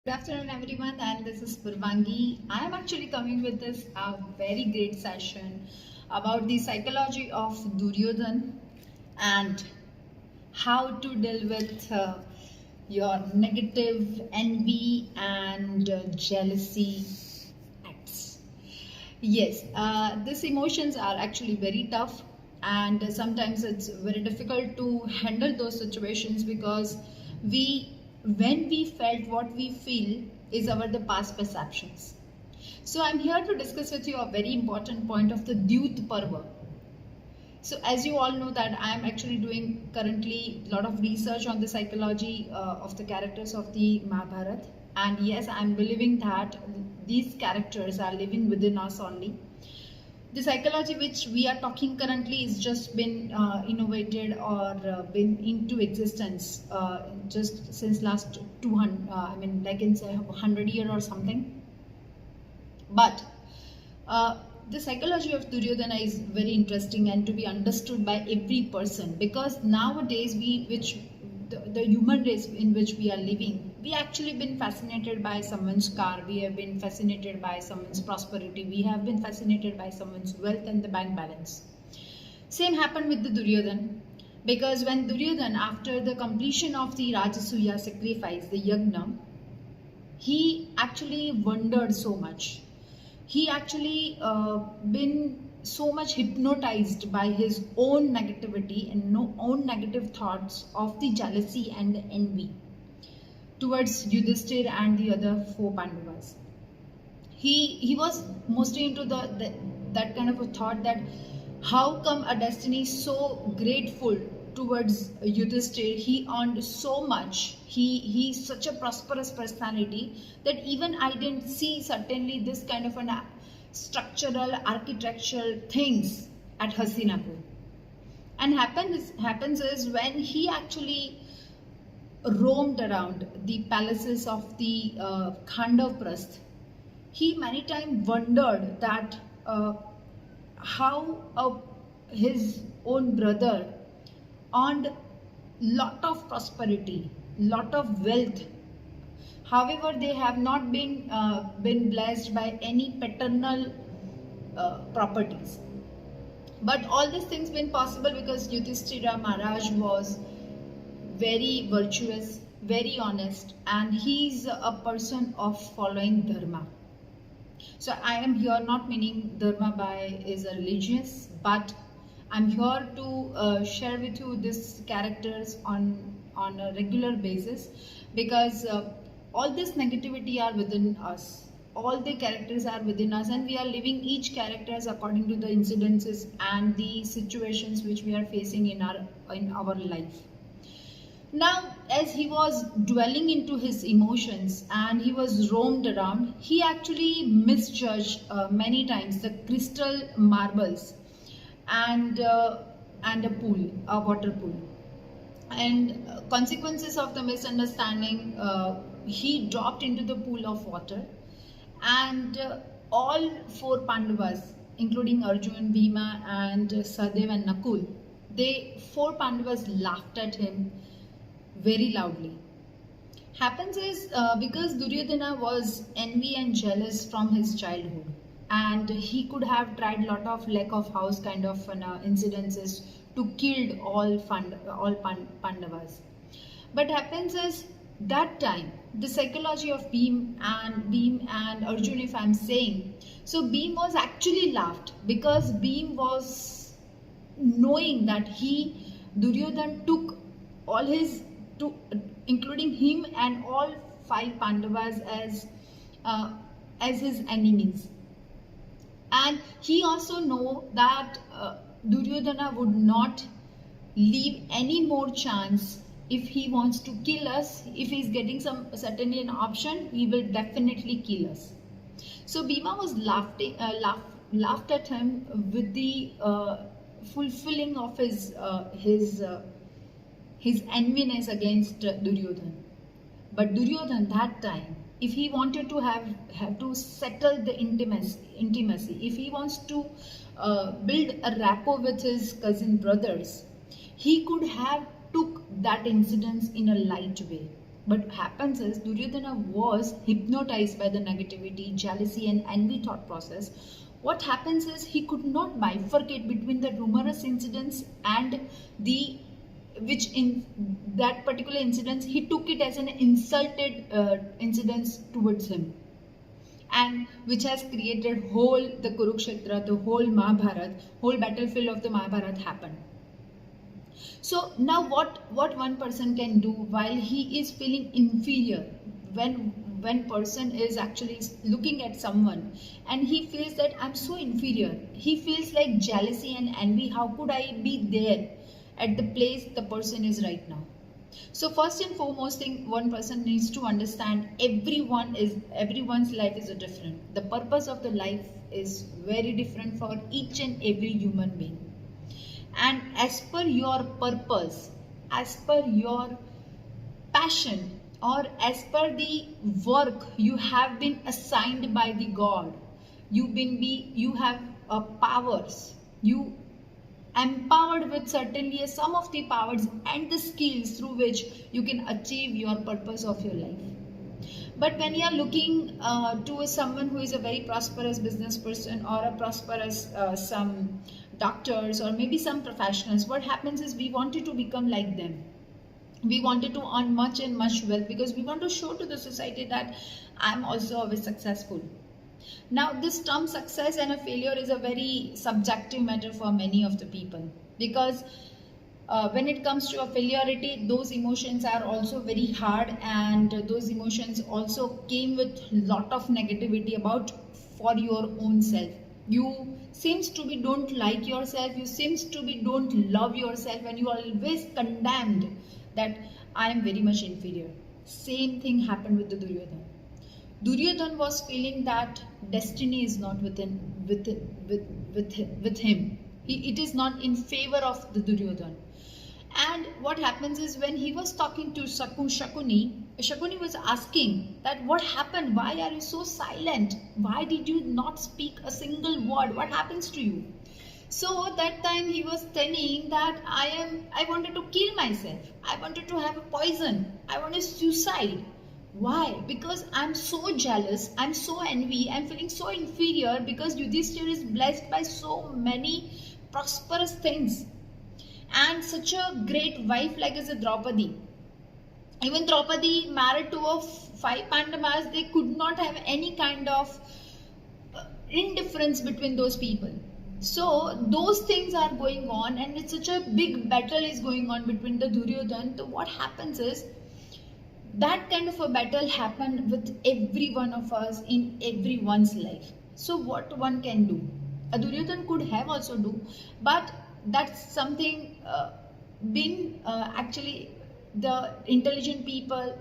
Good afternoon, everyone, and this is Purvangi. I am actually coming with this very great session about the psychology of Duryodhana and how to deal with your negative envy and jealousy acts. Yes, these emotions are actually very tough, and sometimes it's very difficult to handle those situations because we, when we felt what we feel, is our the past perceptions. So I'm here to discuss with you a very important point of the Dyuta Parva. So as you all know that I am actually doing currently a lot of research on the psychology of the characters of the Mahabharata, and yes, I'm believing that these characters are living within us only. The psychology which we are talking currently is just been innovated or been into existence just since last 200 I mean like in say 100 year or something. But the psychology of Duryodhana is very interesting and to be understood by every person, because nowadays the human race in which we are living, we actually been fascinated by someone's car, we have been fascinated by someone's prosperity, we have been fascinated by someone's wealth and the bank balance. Same happened with the Duryodhana, because when Duryodhana, after the completion of the Rajsuya sacrifice, the Yagna, he actually wondered so much. He actually been so much hypnotized by his own negativity and own negative thoughts of the jealousy and the envy towards Yudhishthir and the other four Pandavas. He was mostly into that kind of a thought that how come a destiny so grateful towards Yudhishthir, he earned so much, he's such a prosperous personality that even I didn't see certainly this kind of an structural architectural things at Hastinapur. And happens is when he actually roamed around the palaces of the Khandavaprastha, he many times wondered that how his own brother earned lot of prosperity, lot of wealth. However, they have not been blessed by any paternal properties. But all these things been possible because Yudhishthira Maharaj was very virtuous, very honest, and he's a person of following dharma. So I am here not meaning dharma by is a religious, but I'm here to share with you these characters on a regular basis, because all this negativity are within us. All the characters are within us, and we are living each characters according to the incidences and the situations which we are facing in our life. Now, as he was dwelling into his emotions and he was roamed around, he actually misjudged many times the crystal marbles and a pool, a water pool. And consequences of the misunderstanding, he dropped into the pool of water, and all four Pandavas, including Arjun, Bhima, and Sahadev and Nakul, they four Pandavas laughed at him very loudly. Happens is because Duryodhana was envy and jealous from his childhood, and he could have tried lot of lack of house kind of incidences to kill all Pandavas. But happens is that time the psychology of Bhim and Arjun, if I'm saying, so Bhim was actually laughed because Bhim was knowing that Duryodhana took all his including him and all five Pandavas as his enemies, and he also know that Duryodhana would not leave any more chance. If he wants to kill us, if he's getting some certainly an option, he will definitely kill us. So Bhima was laughed at him with the fulfilling of his enviness against Duryodhana. But Duryodhana that time, if he wanted to have to settle the intimacy, if he wants to build a rapport with his cousin brothers, he could have took that incident in a light way. But happens is Duryodhana was hypnotized by the negativity, jealousy, and envy thought process. What happens is he could not bifurcate between the humorous incidents and the which in that particular incident he took it as an insulted incidents towards him, and which has created whole the Kurukshetra, the whole Mahabharat, whole battlefield of the Mahabharat happened. So now what one person can do while he is feeling inferior, when person is actually looking at someone and he feels that I'm so inferior, he feels like jealousy and envy, how could I be there at the place the person is right now. So first and foremost thing one person needs to understand, everyone's life is different. The purpose of the life is very different for each and every human being. And as per your purpose, as per your passion, or as per the work you have been assigned by the God, you have powers, you empowered with certainly some of the powers and the skills through which you can achieve your purpose of your life. But when you are looking to someone who is a very prosperous business person or a prosperous some doctors or maybe some professionals, what happens is we wanted to become like them. We wanted to earn much and much wealth because we want to show to the society that I'm also always successful. Now this term success and a failure is a very subjective matter for many of the people, because when it comes to a failurity, those emotions are also very hard, and those emotions also came with lot of negativity about for your own self. You seems to be don't like yourself, you seems to be don't love yourself, and you are always condemned that I am very much inferior. Same thing happened with the Duryodhana. Duryodhana was feeling that destiny is not with him. It is not in favor of the Duryodhana. And what happens is when he was talking to Shakuni was asking that what happened? Why are you so silent? Why did you not speak a single word? What happens to you? So that time he was telling that I wanted to kill myself. I wanted to have a poison. I wanted suicide. Why? Because I'm so jealous, I'm so envy, I'm feeling so inferior because Yudhishthira is blessed by so many prosperous things and such a great wife like as a Draupadi. Even Draupadi married to a 5 Pandavas, they could not have any kind of indifference between those people. So those things are going on, and it's such a big battle is going on between the Duryodhana. So what happens is that kind of a battle happened with every one of us in everyone's life. So what one can do? A Duryodhana could have also do, but that's something been actually the intelligent people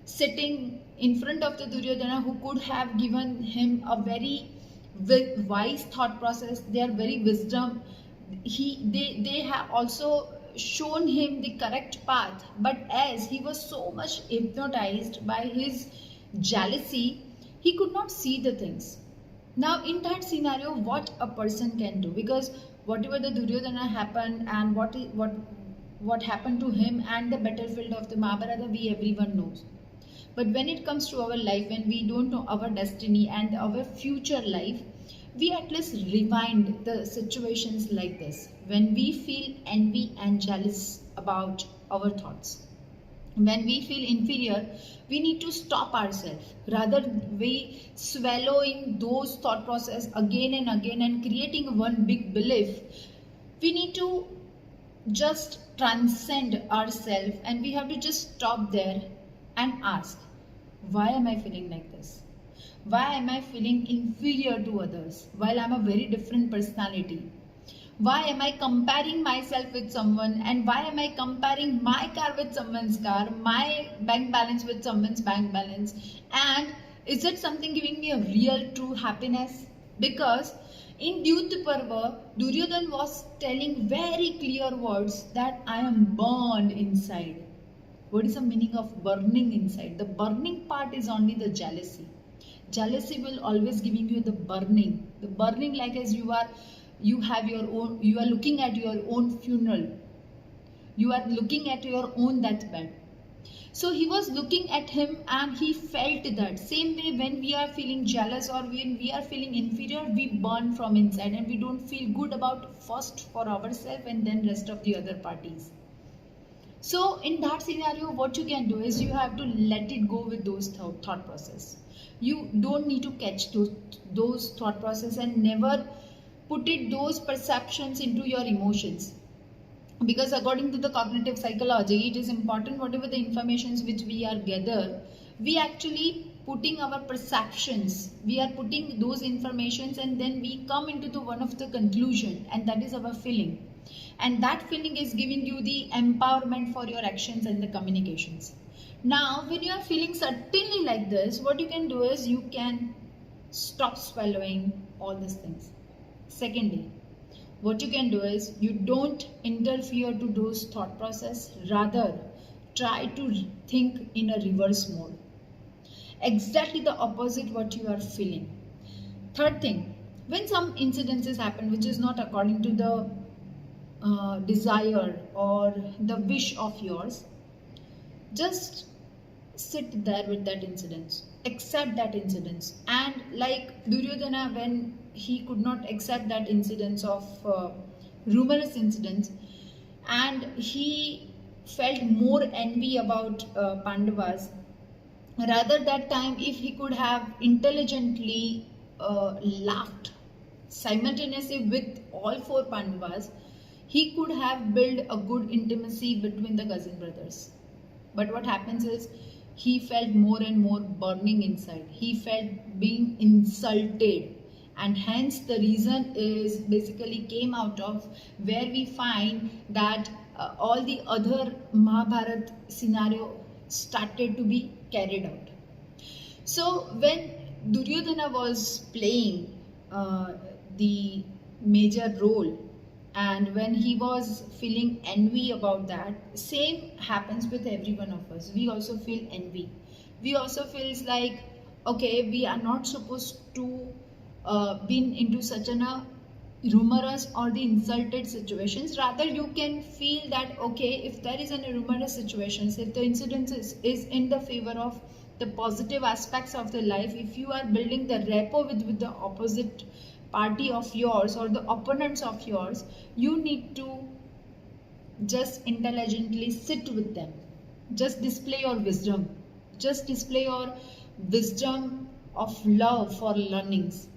sitting in front of the Duryodhana who could have given him a very wise thought process. They are very wisdom. They have also shown him the correct path, but as he was so much hypnotized by his jealousy, he could not see the things. Now in that scenario, what a person can do, because whatever the Duryodhana happened and what happened to him and the battlefield of the Mahabharata, we everyone knows. But when it comes to our life, when we don't know our destiny and our future life, we at least rewind the situations like this. When we feel envy and jealous about our thoughts, when we feel inferior, we need to stop ourselves. Rather we swallowing those thought process again and again and creating one big belief, we need to just transcend ourselves, and we have to just stop there and ask, why am I feeling like this? Why am I feeling inferior to others while I'm a very different personality? Why am I comparing myself with someone, and why am I comparing my car with someone's car, my bank balance with someone's bank balance? And is it something giving me a real true happiness? Because in Dyuta Parva, Duryodhana was telling very clear words that I am burned inside. What is the meaning of burning inside? The burning part is only the jealousy. Jealousy will always giving you the burning. The burning like as you are looking at your own funeral. You are looking at your own deathbed. So he was looking at him and he felt that. Same way when we are feeling jealous or when we are feeling inferior, we burn from inside and we don't feel good about first for ourselves and then rest of the other parties. So in that scenario, what you can do is you have to let it go with those thought process. You don't need to catch those thought process and never put it those perceptions into your emotions. Because according to the cognitive psychology, it is important whatever the informations which we are gather, we actually putting our perceptions, we are putting those informations and then we come into the one of the conclusion, and that is our feeling. And that feeling is giving you the empowerment for your actions and the communications. Now when you are feeling certainly like this, what you can do is you can stop swallowing all these things. Secondly, what you can do is you don't interfere to those thought process, rather try to think in a reverse mode, exactly the opposite what you are feeling. Third thing, when some incidences happen which is not according to the desire or the wish of yours, just sit there with that incident, accept that incident. And like Duryodhana, when he could not accept that incidents of rumorous incidents, and he felt more envy about Pandavas, rather that time if he could have intelligently laughed simultaneously with all four Pandavas, he could have built a good intimacy between the cousin brothers. But what happens is he felt more and more burning inside. He felt being insulted, and hence the reason is basically came out of where we find that all the other Mahabharat scenario started to be carried out. So when Duryodhana was playing the major role, and when he was feeling envy about that, same happens with every one of us. We also feel envy. We also feels like, okay, we are not supposed to be into such a rumorous or the insulted situations. Rather you can feel that, okay, if there is a rumorous situations, if the incident is in the favor of the positive aspects of the life, if you are building the rapport with the opposite party of yours or the opponents of yours, you need to just intelligently sit with them, just display your wisdom, just display your wisdom of love for learnings.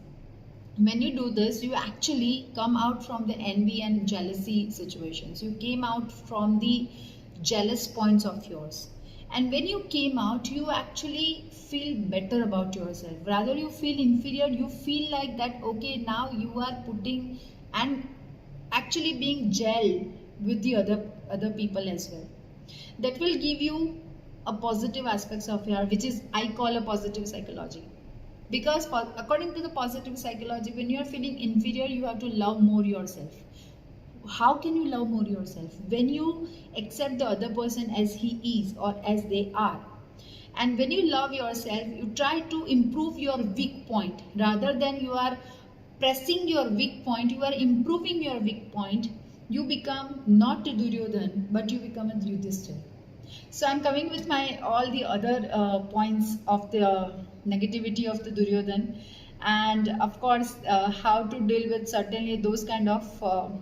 When you do this, you actually come out from the envy and jealousy situations. You came out from the jealous points of yours, and when you came out, you actually feel better about yourself. Rather you feel inferior, you feel like that, okay, now you are putting and actually being gelled with the other people as well. That will give you a positive aspects of your, which is I call a positive psychology. Because according to the positive psychology, when you are feeling inferior, you have to love more yourself. How can you love more yourself? When you accept the other person as he is or as they are. And when you love yourself, you try to improve your weak point. Rather than you are pressing your weak point, you are improving your weak point. You become not a Duryodhana, but you become a Yudhishthira. So I'm coming with my all the other points of the negativity of the Duryodhana, and of course how to deal with certainly those kind of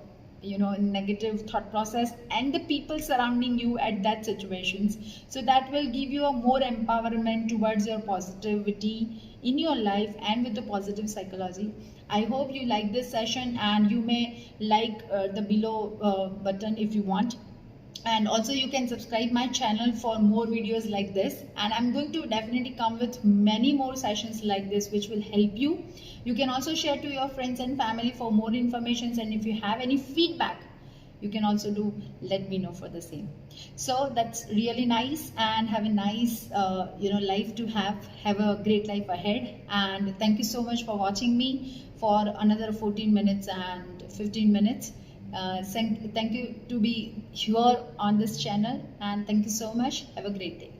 negative thought process and the people surrounding you at that situations. So that will give you a more empowerment towards your positivity in your life and with the positive psychology. I hope you like this session, and you may like the below button if you want. And also you can subscribe my channel for more videos like this, and I'm going to definitely come with many more sessions like this which will help you. You can also share to your friends and family for more information, and if you have any feedback, you can also do let me know for the same. So that's really nice, and have a nice life to have a great life ahead. And thank you so much for watching me for another 14 minutes and 15 minutes. Thank you to be here on this channel, and thank you so much. Have a great day.